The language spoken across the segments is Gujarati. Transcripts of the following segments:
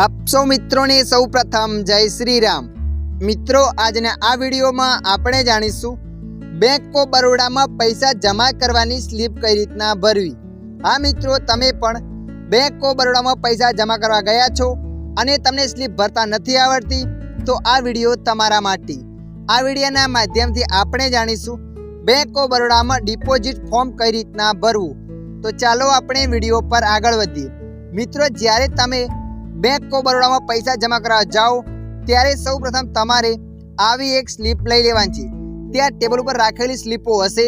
આપ સૌ મિત્રોને સૌ પ્રથમ જય શ્રી રામ। મિત્રો આજના આ વિડીયોમાં આપણે જાણીશું બેંક ઓફ બરોડામાં પૈસા જમા કરવાની સ્લીપ કઈ રીતના ભરવી। હા મિત્રો, તમે પણ બેંક ઓફ બરોડામાં પૈસા જમા કરવા ગયા છો અને તમને સ્લીપ ભરતા નથી આવડતી તો આ વિડીયો તમારા માટે। આ વિડીયોના માધ્યમથી આપણે જાણીશું બેંક ઓફ બરોડામાં ડિપોઝિટ ફોર્મ કઈ રીતના ભરવું। તો ચાલો આપણે વિડીયો પર આગળ વધીએ। મિત્રો, જ્યારે તમે બેંક ઓફ બરોડામાં પૈસા જમા કરવા જાઓ ત્યારે સૌપ્રથમ તમારે આવી એક સ્લીપ લઈ લેવાની છે। ત્યાં ટેબલ ઉપર રાખેલી સ્લીપો હશે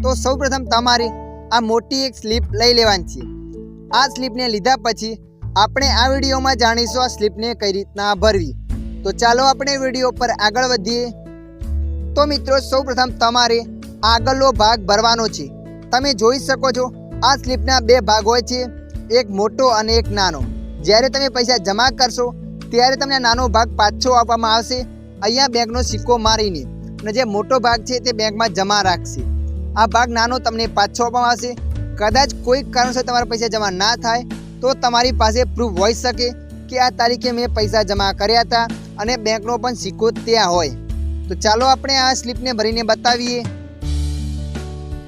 તો સૌપ્રથમ તમારે આ મોટી એક સ્લીપ લઈ લેવાની છે। આ સ્લીપને લીધા પછી આપણે આ વિડીયોમાં જાણીશું આ સ્લીપને કઈ રીતના ભરવી। તો ચાલો આપણે વિડીયો પર આગળ વધીએ। તો મિત્રો, સૌપ્રથમ તમારે આગળનો ભાગ ભરવાનો છે। તમે જોઈ શકો છો આ સ્લીપના બે ભાગ હોય છે, એક મોટો અને એક નાનો। જ્યારે તમે પૈસા જમા કરશો ત્યારે તમને નાનો ભાગ પાછો આપવામાં આવશે અહીંયા બેંકનો સિક્કો મારીને, અને જે મોટો ભાગ છે તે બેંકમાં જમા રાખશે। આ ભાગ નાનો તમને પાછો આપવામાં આવશે। કદાચ કોઈ કારણસર તમારા પૈસા જમા ના થાય તો તમારી પાસે પ્રૂફ હોઈ શકે કે આ તારીખે મેં પૈસા જમા કર્યા હતા અને બેંકનો પણ સિક્કો ત્યાં હોય। તો ચાલો આપણે આ સ્લીપને ભરીને બતાવીએ।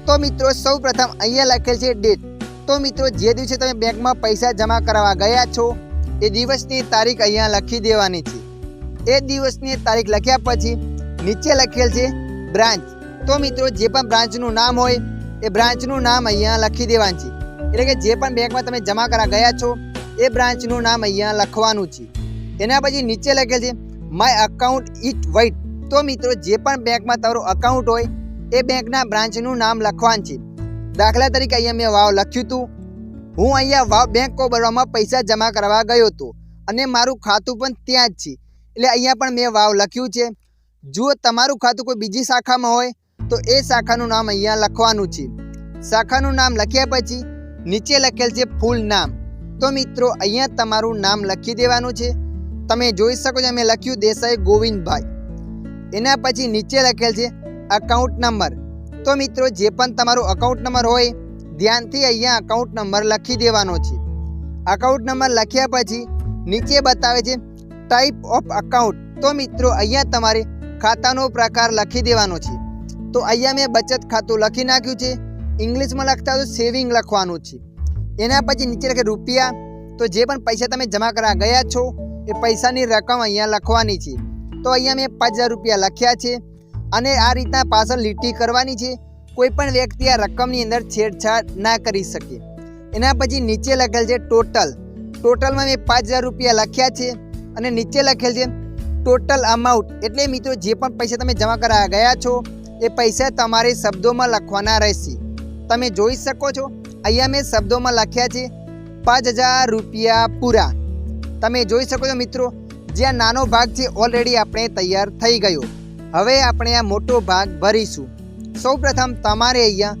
તો મિત્રો, સૌ પ્રથમ અહીંયા લખેલ છે ડેટ। તો મિત્રો, જે દિવસે તમે બેંકમાં પૈસા જમા કરાવવા ગયા છો એ દિવસની તારીખ અહીંયા લખી દેવાની છે। એ દિવસની તારીખ લખ્યા પછી નીચે લખેલ છે બ્રાન્ચ। તો મિત્રો, જે પણ બ્રાન્ચનું નામ હોય એ બ્રાન્ચનું નામ અહીંયા લખી દેવાનું છે। એટલે કે જે પણ બેંકમાં તમે જમા કરાવવા ગયા છો એ બ્રાન્ચનું નામ અહીંયા લખવાનું છે। એના પછી નીચે લખેલ છે માય અકાઉન્ટ ઇટ વાઇટ। તો મિત્રો, જે પણ બેંકમાં તમારું અકાઉન્ટ હોય એ બેંકના બ્રાન્ચનું નામ લખવાનું છે। દાખલા તરીકે અહીંયા મેં વાવ લખ્યું હતું। હું અહીંયા વાવ બેંક ઓફ બરોડામાં પૈસા જમા કરવા ગયો હતો અને મારું ખાતું પણ ત્યાં જ છે, એટલે અહીંયા પણ મેં વાવ લખ્યું છે। જો તમારું ખાતું કોઈ બીજી શાખામાં હોય તો એ શાખાનું નામ અહીંયા લખવાનું છે। શાખાનું નામ લખ્યા પછી નીચે લખેલ છે ફૂલ નામ। તો મિત્રો, અહીંયા તમારું નામ લખી દેવાનું છે। તમે જોઈ શકો છો મેં લખ્યું દેસાઈ ગોવિંદભાઈ। એના પછી નીચે લખેલ છે અકાઉન્ટ નંબર। તો મિત્રો, જે પણ તમારો અકાઉન્ટ નંબર હોય ધ્યાનથી અહીંયા અકાઉન્ટ નંબર લખી દેવાનો છે। અકાઉન્ટ નંબર લખ્યા પછી નીચે બતાવે છે ટાઈપ ઓફ અકાઉન્ટ। તો મિત્રો, અહીંયા તમારે ખાતાનો પ્રકાર લખી દેવાનો છે। તો અહીંયા મેં બચત ખાતું લખી નાખ્યું છે। ઇંગ્લિશમાં લખતા તો સેવિંગ લખવાનું છે। એના પછી નીચે લખે રૂપિયા। તો જે પણ પૈસા તમે જમા કરવા ગયા છો એ પૈસાની રકમ અહીંયા લખવાની છે। તો અહીંયા મેં 5000 રૂપિયા લખ્યા છે અને આ રીતના પાછળ લીટી કરવાની છે। કોઈ પણ વ્યક્તિ આ રકમની અંદર છેડછાડ ના કરી શકે। એના પછી નીચે લખેલ છે ટોટલ। ટોટલમાં મેં 5000 રૂપિયા લખ્યા છે અને નીચે લખેલ છે ટોટલ અમાઉન્ટ। એટલે મિત્રો, જે પણ પૈસા તમે જમા કરાવવા ગયા છો એ પૈસા તમારે શબ્દોમાં લખવાના રહેશે। તમે જોઈ શકો છો અહીંયા મેં શબ્દોમાં લખ્યા છે 5000 રૂપિયા પૂરા। તમે જોઈ શકો છો મિત્રો, જે આ નાનો ભાગ છે ઓલરેડી આપણે તૈયાર થઈ ગયો। હવે આપણે આ મોટો ભાગ ભરીશું। સૌપ્રથમ તમારે અહીંયા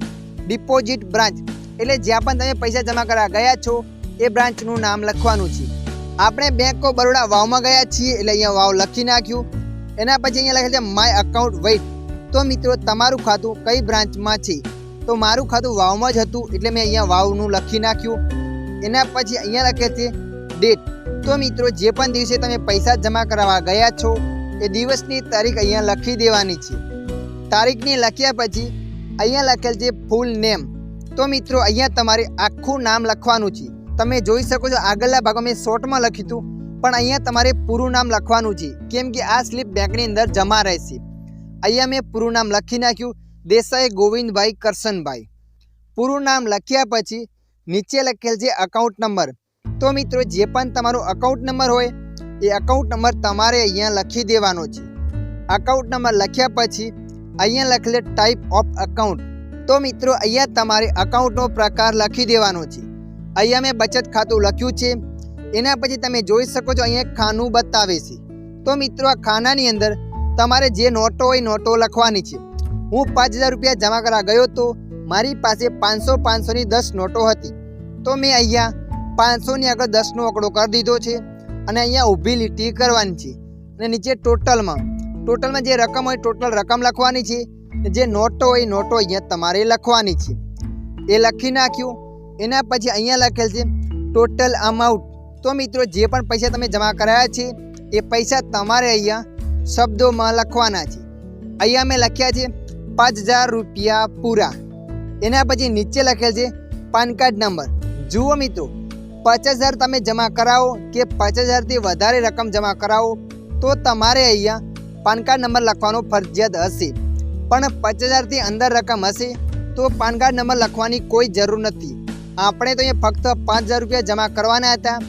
ડિપોઝિટ બ્રાન્ચ એટલે જ્યાં પણ તમે પૈસા જમા કરવા ગયા છો એ બ્રાન્ચનું નામ લખવાનું છે। આપણે બેંક ઓફ બરોડા વાવમાં ગયા છીએ એટલે અહીંયા વાવ લખી નાખ્યું। એના પછી અહીંયા લખેલ છે માય અકાઉન્ટ વાઇટ। તો મિત્રો, તમારું ખાતું કઈ બ્રાન્ચમાં છે? તો મારું ખાતું વાવમાં જ હતું એટલે મેં અહીંયા વાવનું લખી નાખ્યું। એના પછી અહીંયા લખેલ છે ડેટ। તો મિત્રો, જે પણ દિવસે તમે પૈસા જમા કરાવવા ગયા છો એ દિવસની તારીખ અહીંયા લખી દેવાની છે। તારીખને લખ્યા પછી અહીંયા લખેલ છે ફૂલ નેમ। તો મિત્રો, અહીંયા તમારે આખું નામ લખવાનું છે। તમે જોઈ શકો છો આગળના ભાગમાં મેં શોર્ટમાં લખ્યું હતું, પણ અહીંયા તમારે પૂરું નામ લખવાનું છે કેમ કે આ સ્લીપ બેંકની અંદર જમા રહેશે। અહીંયા મેં પૂરું નામ લખી નાખ્યું દેસાઈ ગોવિંદભાઈ કરશનભાઈ। પૂરું નામ લખ્યા પછી નીચે લખેલ છે અકાઉન્ટ નંબર। તો મિત્રો, જે પણ તમારો અકાઉન્ટ નંબર હોય એ અકાઉન્ટ નંબર તમારે અહીંયા લખી દેવાનો છે। અકાઉન્ટ નંબર લખ્યા પછી અહીંયા લખેલ ટાઈપ ઓફ અકાઉન્ટ। તો મિત્રો, અહીંયા તમારે અકાઉન્ટનો પ્રકાર લખી દેવાનો છે। અહીંયા મેં બચત ખાતું લખ્યું છે। એના પછી તમે જોઈ શકો છો અહીંયા ખાનું બતાવે છે। તો મિત્રો, આ ખાનાની અંદર તમારે જે નોટો હોય નોટો લખવાની છે। હું 5000 રૂપિયા જમા કરવા ગયો તો મારી પાસે 500-500ની 10 નોટો હતી। તો મેં અહીંયા 500ની આગળ 10નો આંકડો કરી દીધો છે અને અહીંયા ઊભી લીટી કરવાની છે। અને નીચે ટોટલમાં જે રકમ હોય ટોટલ રકમ લખવાની છે। જે નોટો હોય નોટો અહીંયા તમારે લખવાની છે। એ લખી નાખ્યું। એના પછી અહીંયા લખેલ છે ટોટલ અમાઉન્ટ। તો મિત્રો જે પણ પૈસા તમે જમા કરાયા છે એ પૈસા તમારે અહીંયા શબ્દોમાં લખવાના છે. અહીંયા મેં લખ્યા છે 5000 રૂપિયા પૂરા. એના પછી નીચે લખેલ છે પાન કાર્ડ નંબર. જુઓ મિત્રો, 50,000 તમે જમા કરાવો કે 50,000થી વધારે રકમ જમા કરાવો તો તમારે અહીંયા પાન કાર્ડ નંબર લખવાનો ફરજિયાત હશે. પણ 50,000થી અંદર રકમ હશે તો પાન કાર્ડ નંબર લખવાની કોઈ જરૂર નથી. આપણે તો અહીંયા ફક્ત 5,000 રૂપિયા જમા કરવાના હતા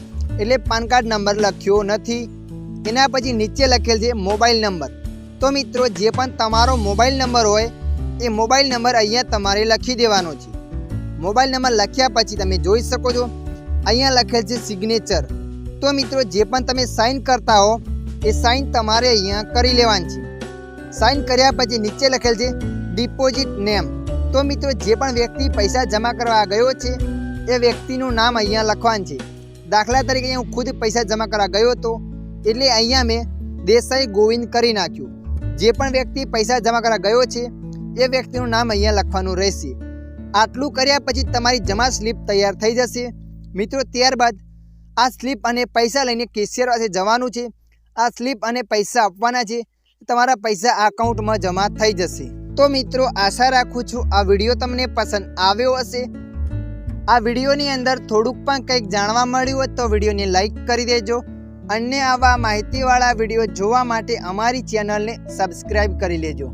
એટલે પાન કાર્ડ નંબર લખ્યો નથી. એના પછી નીચે લખેલ છે મોબાઈલ નંબર. તો મિત્રો જે પણ તમારો મોબાઈલ નંબર હોય એ મોબાઈલ નંબર અહીંયા તમારે લખી દેવાનો છે. મોબાઈલ નંબર લખ્યા પછી તમે જોઈ શકો છો અહીંયા લખેલ છે સિગ્નેચર. તો મિત્રો જે પણ તમે સાઇન કરતા હો એ સાઇન તમારે અહીંયા કરી લેવાની છે. સાઇન કર્યા પછી નીચે લખેલ છે ડિપોઝિટ નેમ. તો મિત્રો જે પણ વ્યક્તિ પૈસા જમા કરવા ગયો છે એ વ્યક્તિનું નામ અહીંયા લખવાનું છે. દાખલા તરીકે હું ખુદ પૈસા જમા કરવા ગયો હતો એટલે અહીંયા મેં દેસાઈ ગોવિંદ કરી નાખ્યું. જે પણ વ્યક્તિ પૈસા જમા કરવા ગયો છે એ વ્યક્તિનું નામ અહીંયા લખવાનું રહેશે. આટલું કર્યા પછી તમારી જમા સ્લીપ તૈયાર થઈ જશે. મિત્રો ત્યારબાદ આ સ્લીપ અને પૈસા લઈને કેશિયર પાસે જવાનું છે. આ સ્લીપ અને પૈસા આપવાના છે. તમારા પૈસા આ અકાઉન્ટમાં જમા થઈ જશે. તો મિત્રો આશા રાખું છું આ વિડીયો તમને પસંદ આવ્યો હશે. આ વિડીયોની અંદર થોડુંક પણ કંઈક જાણવા મળ્યું હોય તો વિડીયોને લાઈક કરી દેજો. અન્ય આવા માહિતીવાળા વિડીયો જોવા માટે અમારી ચેનલને સબસ્ક્રાઈબ કરી લેજો.